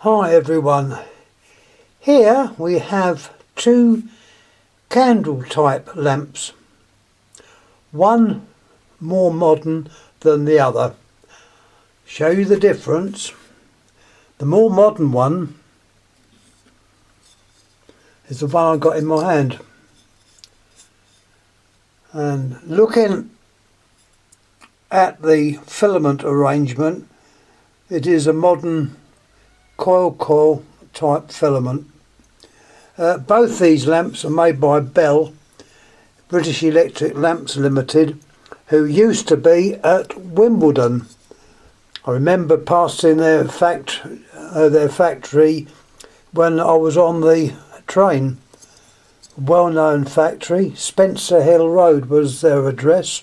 Hi everyone, here we have two candle type lamps, one more modern than the other. Show you the difference. The more modern one is the one I got in my hand, and looking at the filament arrangement, it is a modern coil type filament. Both these lamps are made by Bell, British Electric Lamps Limited, who used to be at Wimbledon. I remember passing their factory when I was on the train. Well-known factory, Spencer Hill Road was their address,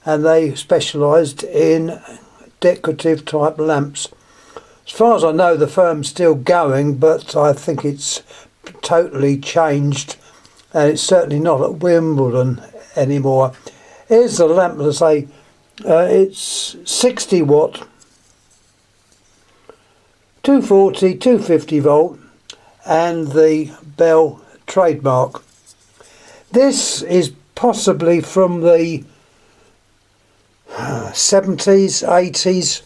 and they specialised in decorative type lamps. As far as I know, the firm's still going, but I think it's totally changed, and it's certainly not at Wimbledon anymore. Here's the lamp, as I say, it's 60 watt, 240, 250 volt, and the Bell trademark. This is possibly from the 70s, 80s,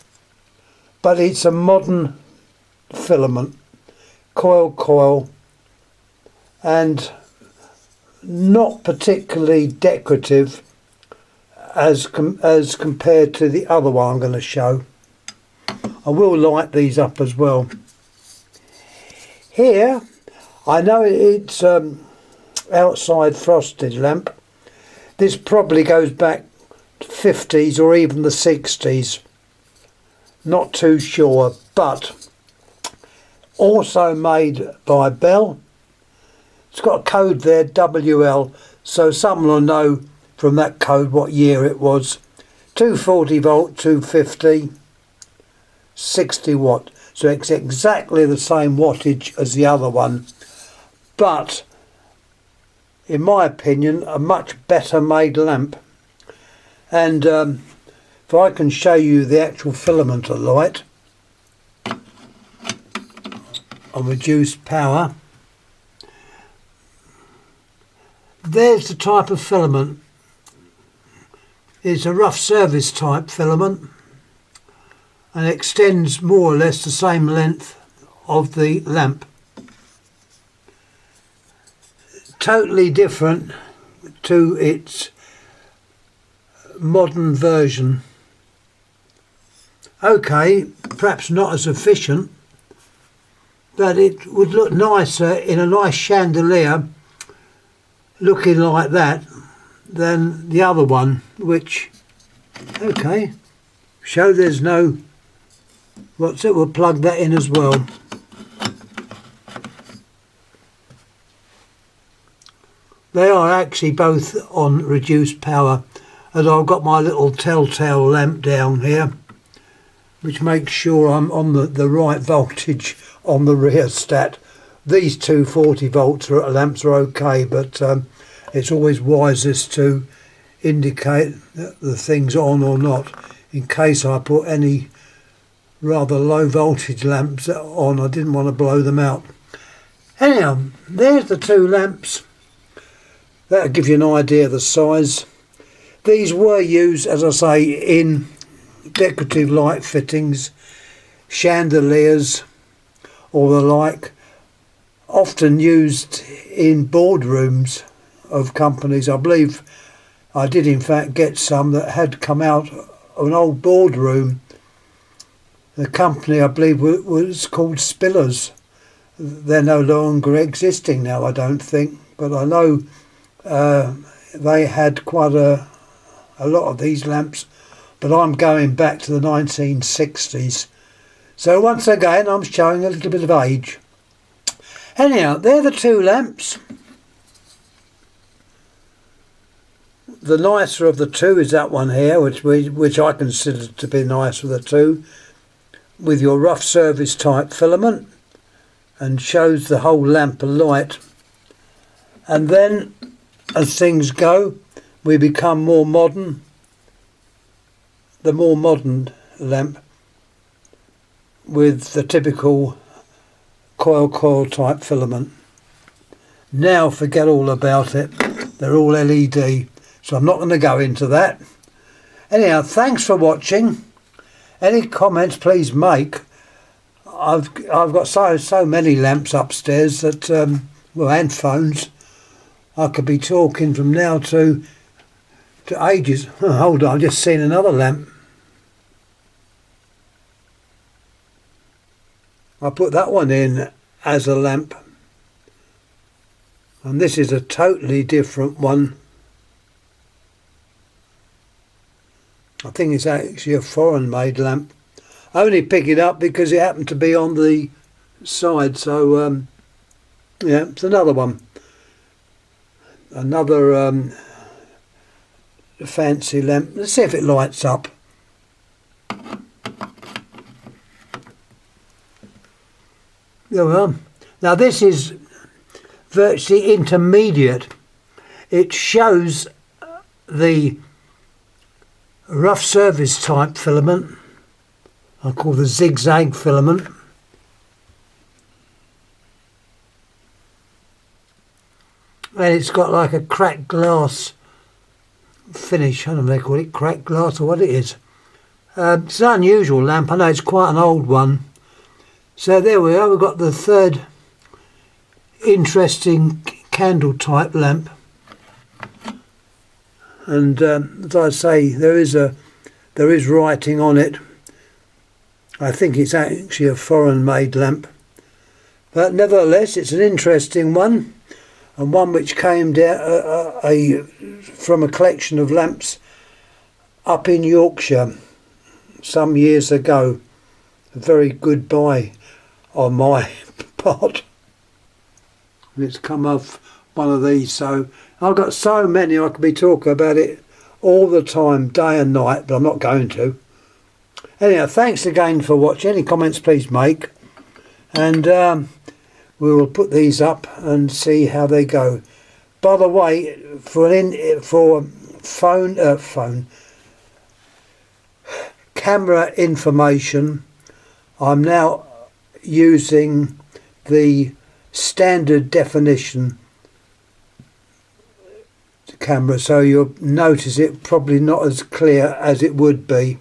but it's a modern filament, coil, and not particularly decorative as compared to the other one I'm going to show. I will light these up as well. Here, I know it's outside frosted lamp. This probably goes back to 50s or even the 60s. Not too sure, but also made by Bell. It's got a code there, WL, so someone will know from that code what year it was. 240 volt, 250, 60 watt. So it's exactly the same wattage as the other one, but in my opinion a much better made lamp. And if I can show you the actual filament of light on reduced power, there's the type of filament. It's a rough service type filament and extends more or less the same length of the lamp. Totally different to its modern version. Okay, perhaps not as efficient, but it would look nicer in a nice chandelier looking like that than the other one, which, okay, show there's no, what's it, we'll plug that in as well. They are actually both on reduced power, and I've got my little telltale lamp down here, which makes sure I'm on the right voltage on the rheostat. These 240 volt lamps are okay, but it's always wisest to indicate that the thing's on or not, in case I put any rather low voltage lamps on. I didn't want to blow them out. Anyhow, there's the two lamps. That'll give you an idea of the size. These were used, as I say, in decorative light fittings, chandeliers or the like, often used in boardrooms of companies. I believe I did in fact get some that had come out of an old boardroom. The company, I believe, was called Spillers. They're no longer existing now, I don't think, but I know they had quite a lot of these lamps, but I'm going back to the 1960s. So once again, I'm showing a little bit of age. Anyhow, they're the two lamps. The nicer of the two is that one here, which I consider to be nicer of the two, with your rough service type filament, and shows the whole lamp of light. And then, as things go, we become more modern. The more modern lamp with the typical coil type filament. Now forget all about it, they're all LED, so I'm not going to go into that. Anyhow, thanks for watching. Any comments please make. I've got so many lamps upstairs that well, and phones, I could be talking from now to ages. Oh, hold on, I've just seen another lamp. I put that one in as a lamp, and this is a totally different one. I think it's actually a foreign made lamp. I only pick it up because it happened to be on the side, so yeah, it's another one. Another fancy lamp. Let's see if it lights up. There we are. Now this is virtually intermediate. It shows the rough surface type filament. I call the zigzag filament. And it's got like a cracked glass finish. I don't know if they call it cracked glass or what it is. It's an unusual lamp. I know it's quite an old one. So there we are. We've got the third interesting candle type lamp. And as I say, there is writing on it. I think it's actually a foreign made lamp. But nevertheless, it's an interesting one. And one which came down from a collection of lamps up in Yorkshire some years ago. A very good buy on my part. And it's come off one of these, so I've got so many I could be talking about it all the time, day and night, but I'm not going to. Anyhow, thanks again for watching. Any comments please make, and we will put these up and see how they go. By the way, for camera information, I'm now using the standard definition camera, so you'll notice it probably not as clear as it would be.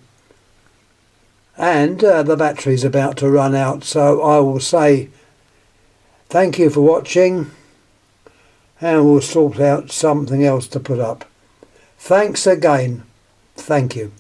And the battery's about to run out, so I will say thank you for watching, and we'll sort out something else to put up. Thanks again. Thank you.